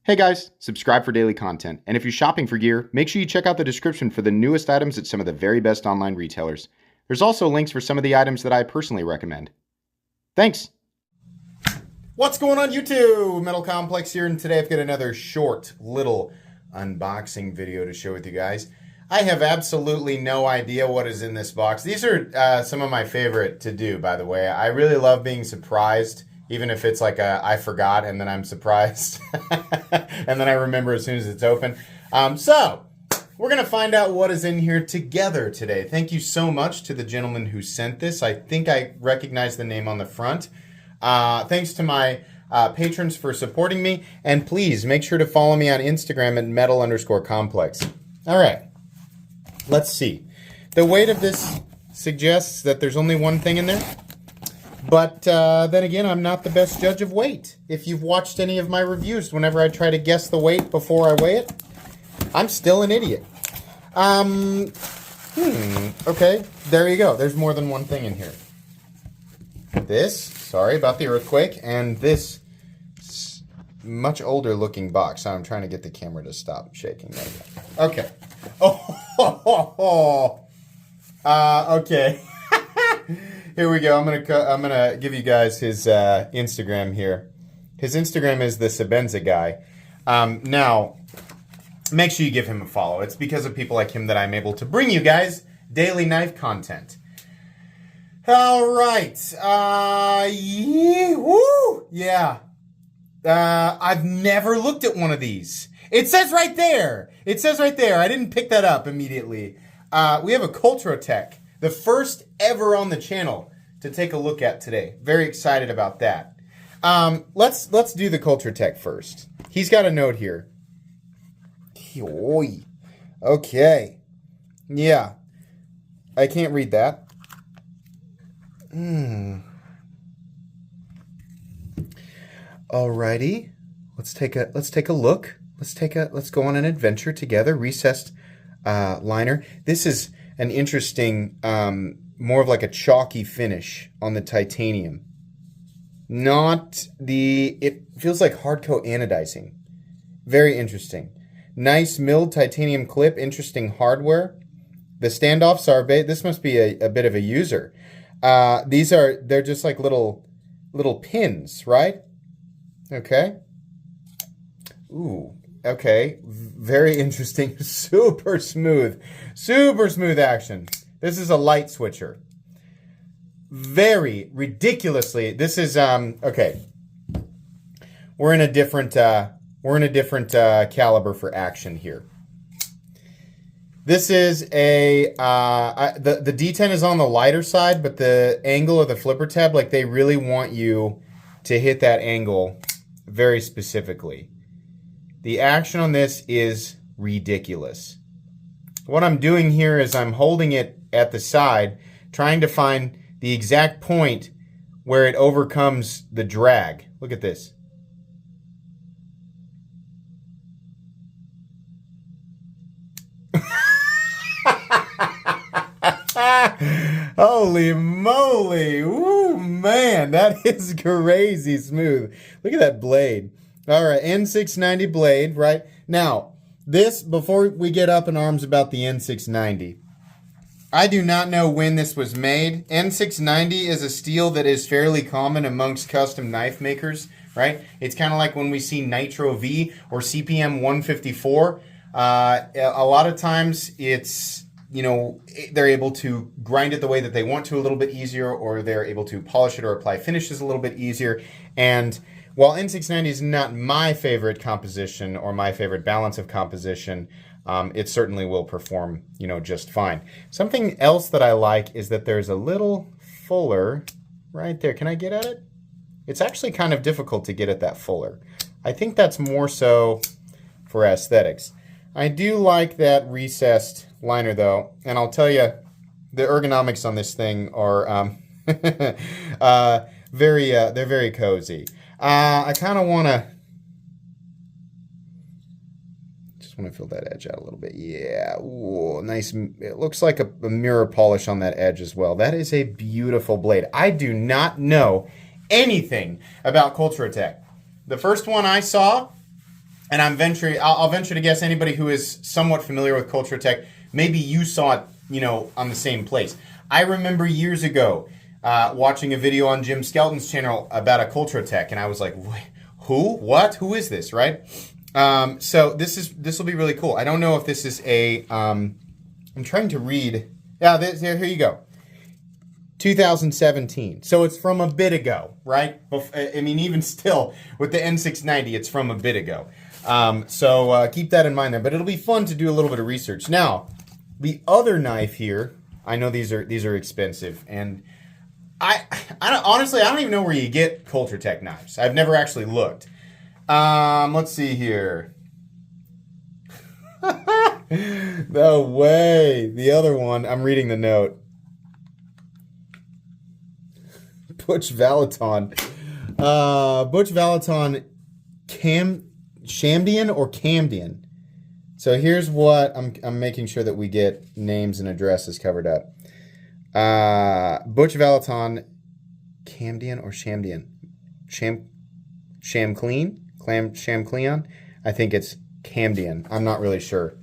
Hey guys, subscribe for daily content. And if you're shopping for gear, make sure you check out the description for the newest items at some of the very best online retailers. There's also links for some of the items that I personally recommend. Thanks! What's going on YouTube? Metal Complex here, and today I've got another short little unboxing video to share with you guys. I have absolutely no idea what is in this box. These are some of my favorite to do, by the way. I really love being surprised. Even if it's like I forgot and then I'm surprised and then I remember as soon as it's open. So we're going to find out what is in here together today. Thank you so much to the gentleman who sent this. I think I recognize the name on the front. Thanks to my patrons for supporting me. And please make sure to follow me on Instagram at metal_complex. All right, let's see. The weight of this suggests that there's only one thing in there. But then again, I'm not the best judge of weight. If you've watched any of my reviews, whenever I try to guess the weight before I weigh it, I'm still an idiot. Okay, there you go. There's more than one thing in here. This, sorry about the earthquake, and this much older looking box. I'm trying to get the camera to stop shaking. There we go. Okay. Okay. Here we go. I'm gonna give you guys his Instagram here. His Instagram is the Sabenza guy. Now, make sure you give him a follow. It's because of people like him that I'm able to bring you guys daily knife content. All right. Yeah. I've never looked at one of these. It says right there. It says right there. I didn't pick that up immediately. We have a Cultrotech. The first ever on the channel to take a look at today. Very excited about that. Let's do the Cultrotech first. He's got a note here. Okay. Yeah. I can't read that. Alrighty. Let's take a look. Let's go on an adventure together. Recessed liner. This is an interesting, more of like a chalky finish on the titanium. It feels like hard coat anodizing. Very interesting. Nice milled titanium clip, interesting hardware. The standoffs are, this must be a bit of a user. They're just like little pins, right? Okay. Ooh. Okay, very interesting, super smooth action. This is a light switcher. Very ridiculously, this is, okay. We're in a different caliber for action here. This is the D10 is on the lighter side, but the angle of the flipper tab, like they really want you to hit that angle very specifically. The action on this is ridiculous. What I'm doing here is I'm holding it at the side, trying to find the exact point where it overcomes the drag. Look at this. Holy moly. Ooh, man, that is crazy smooth. Look at that blade. All right, N690 blade, right? Now, this, before we get up in arms about the N690, I do not know when this was made. N690 is a steel that is fairly common amongst custom knife makers, right? It's kind of like when we see Nitro V or CPM 154. A lot of times it's, they're able to grind it the way that they want to a little bit easier, or they're able to polish it or apply finishes a little bit easier. And while N690 is not my favorite composition or my favorite balance of composition, it certainly will perform, just fine. Something else that I like is that there's a little fuller right there. Can I get at it? It's actually kind of difficult to get at that fuller. I think that's more so for aesthetics. I do like that recessed liner though, and I'll tell you, the ergonomics on this thing are they're very cozy. I kind of want to fill that edge out a little bit. Yeah, ooh, nice. It looks like a mirror polish on that edge as well. That is a beautiful blade. I do not know anything about Cultrotech. The first one I saw, and I'll venture to guess anybody who is somewhat familiar with Cultrotech, maybe you saw it, you know, on the same place. I remember years ago watching a video on Jim Skelton's channel about a Cultrotech, and I was like, who? What? Who is this? Right? So this will be really cool. I don't know if this is a. I'm trying to read. Yeah, here you go. 2017. So it's from a bit ago, right? I mean, even still with the N690, it's from a bit ago. So keep that in mind there. But it'll be fun to do a little bit of research. Now, the other knife here, I know these are expensive, and honestly, I don't even know where you get Cultrotech knives. I've never actually looked. Let's see here. No way. The other one, I'm reading the note. Butch Valloton. Butch Valloton Shamdian or Camdian. So here's what I'm making sure that we get names and addresses covered up. Butch Valloton Camdian or Shamdian? Shamcleon? I think it's Camdian. I'm not really sure.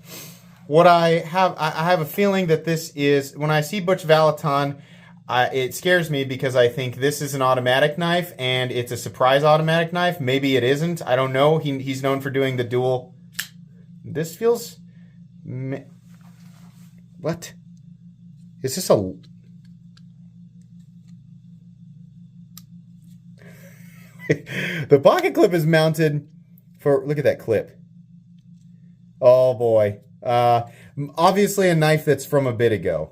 What I have a feeling that this is, when I see Butch Valloton, it scares me because I think this is an automatic knife and it's a surprise automatic knife. Maybe it isn't. I don't know. He's known for doing the dual. This feels... What? Is this a... The pocket clip is mounted for... Look at that clip. Oh boy. Obviously a knife that's from a bit ago.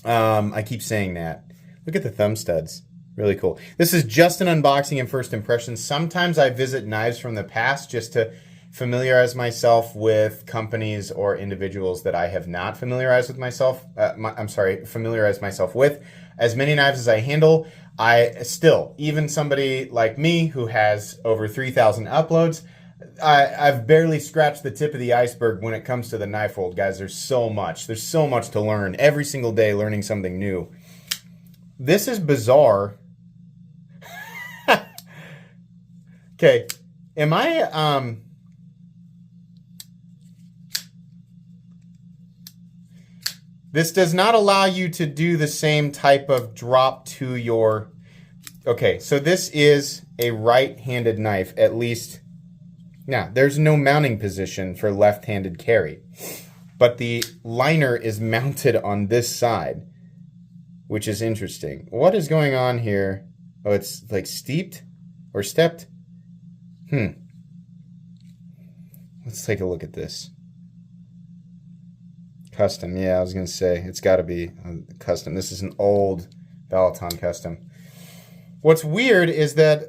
I keep saying that. Look at the thumb studs. Really cool. This is just an unboxing and first impressions. Sometimes I visit knives from the past just to familiarize myself with companies or individuals that I have not familiarized with myself. Familiarized myself with. As many knives as I handle, I still, even somebody like me who has over 3,000 uploads, I've barely scratched the tip of the iceberg when it comes to the knife world, guys. There's so much to learn. Every single day, learning something new. This is bizarre. Okay, am I, this does not allow you to do the same type of drop to your, okay, so this is a right-handed knife, at least. Now, there's no mounting position for left-handed carry, but the liner is mounted on this side, which is interesting. What is going on here? Oh, it's like steeped or stepped? Let's take a look at this. Custom, yeah, I was going to say, it's got to be custom. This is an old Valloton custom. What's weird is that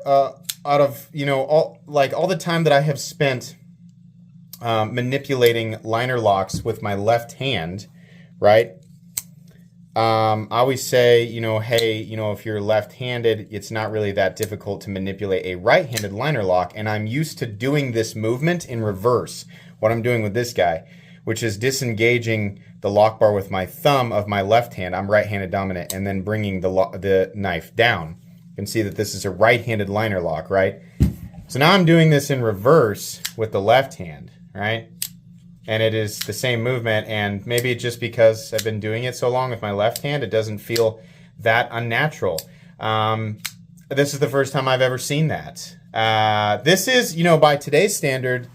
out of, you know, all the time that I have spent manipulating liner locks with my left hand, right? I always say, you know, hey, you know, if you're left-handed, it's not really that difficult to manipulate a right-handed liner lock, and I'm used to doing this movement in reverse, what I'm doing with this guy, which is disengaging the lock bar with my thumb of my left hand. I'm right-handed dominant, and then bringing the knife down. You can see that this is a right-handed liner lock, right? So now I'm doing this in reverse with the left hand, right? And it is the same movement, and maybe just because I've been doing it so long with my left hand, it doesn't feel that unnatural. This is the first time I've ever seen that. This is, you know, by today's standards,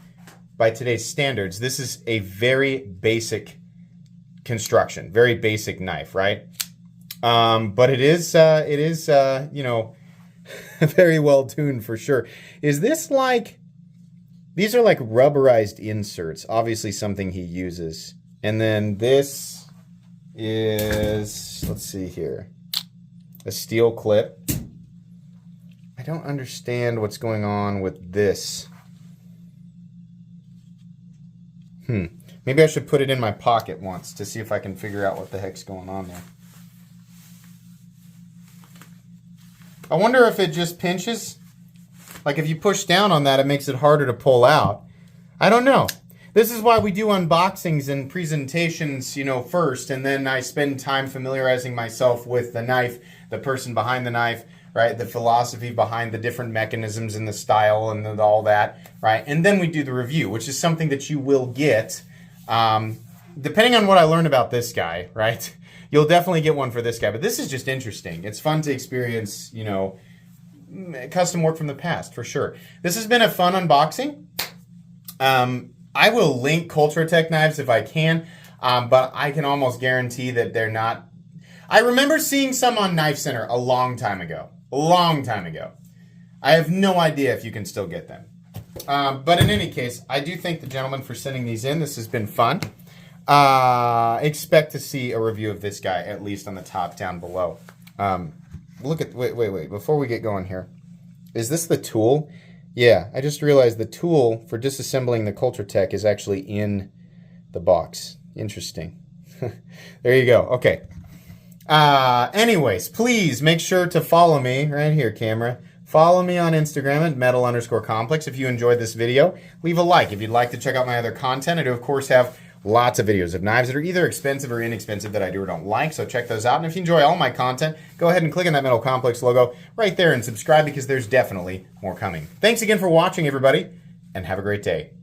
this is a very basic construction, very basic knife, right? But it is, you know, very well tuned for sure. Is this like, these are like rubberized inserts, obviously something he uses. And then this is, let's see here, a steel clip. I don't understand what's going on with this. Maybe I should put it in my pocket once to see if I can figure out what the heck's going on there. I wonder if it just pinches. Like if you push down on that, it makes it harder to pull out. I don't know. This is why we do unboxings and presentations, you know, first, and then I spend time familiarizing myself with the knife, the person behind the knife, right? The philosophy behind the different mechanisms and the style and all that, right? And then we do the review, which is something that you will get, depending on what I learned about this guy, right? You'll definitely get one for this guy, but this is just interesting. It's fun to experience, you know, custom work from the past, for sure. This has been a fun unboxing. I will link Cultrotech knives if I can, but I can almost guarantee that they're not. I remember seeing some on Knife Center a long time ago. A long time ago. I have no idea if you can still get them. But in any case, I do thank the gentleman for sending these in. This has been fun. Expect to see a review of this guy, at least on the top down below. Look at, wait, before we get going here. Is this the tool? Yeah, I just realized the tool for disassembling the Cultrotech is actually in the box. Interesting. There you go. Okay. Anyways, please make sure to follow me right here, camera. Follow me on Instagram at metal_complex. If you enjoyed this video, leave a like. If you'd like to check out my other content, I do, of course, have lots of videos of knives that are either expensive or inexpensive that I do or don't like, so check those out. And if you enjoy all my content, go ahead and click on that Metal Complex logo right there and subscribe, because there's definitely more coming. Thanks again for watching, everybody, and have a great day.